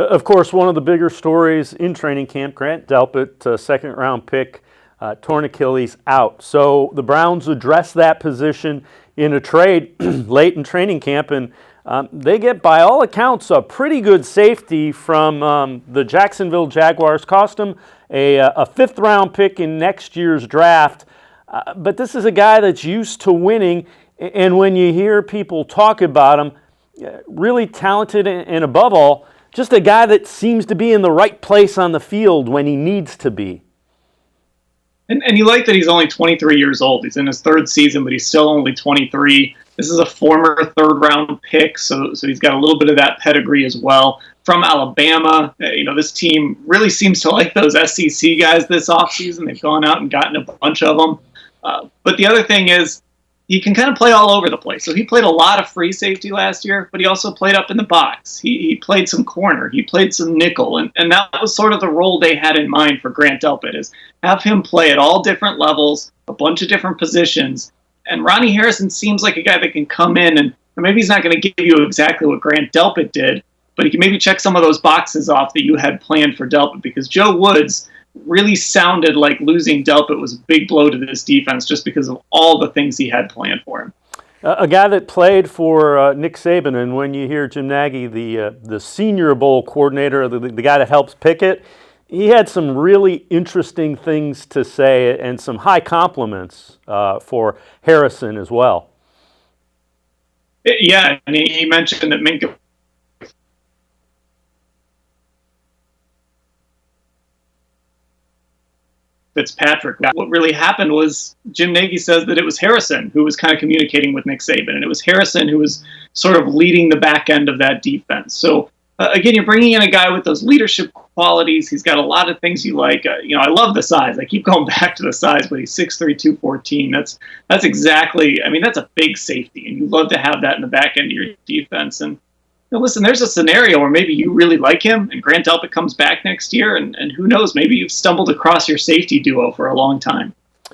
Of course, one of the bigger stories in training camp, Grant Delpit, second round pick, torn Achilles out. So the Browns addressed that position in a trade late in training camp, and they get, by all accounts, a pretty good safety from the Jacksonville Jaguars. Cost them a fifth round pick in next year's draft. But this is a guy that's used to winning, and when you hear people talk about him, really talented, and above all, just a guy that seems to be in the right place on the field when he needs to be. And you like that he's only 23 years old. He's in his third season, but he's still only 23. This is a former third-round pick, so he's got a little bit of that pedigree as well. From Alabama, this team really seems to like those SEC guys this offseason. They've gone out and gotten a bunch of them. But the other thing is, he can kind of play all over the place. So he played a lot of free safety last year, but he also played up in the box. He played some corner. He played some nickel. And that was sort of the role they had in mind for Grant Delpit, is have him play at all different levels, a bunch of different positions. And Ronnie Harrison seems like a guy that can come in, and maybe he's not going to give you exactly what Grant Delpit did, but he can maybe check some of those boxes off that you had planned for Delpit, because Joe Woods really sounded like losing Delpit was a big blow to this defense just because of all the things he had planned for him. A guy that played for Nick Saban, and when you hear Jim Nagy, the Senior Bowl coordinator, the guy that helps pick it, he had some really interesting things to say and some high compliments for Harrison as well. Yeah, and he mentioned that Minka Fitzpatrick. What really happened was Jim Nagy says that it was Harrison who was kind of communicating with Nick Saban, and it was Harrison who was sort of leading the back end of that defense. So again, you're bringing in a guy with those leadership qualities. He's got a lot of things you like. I love the size. I keep going back to the size, but he's 6'3", 214. That's exactly. That's a big safety, and you love to have that in the back end of your defense. And listen, there's a scenario where maybe you really like him, and Grant Delpit comes back next year, and who knows, maybe you've stumbled across your safety duo for a long time.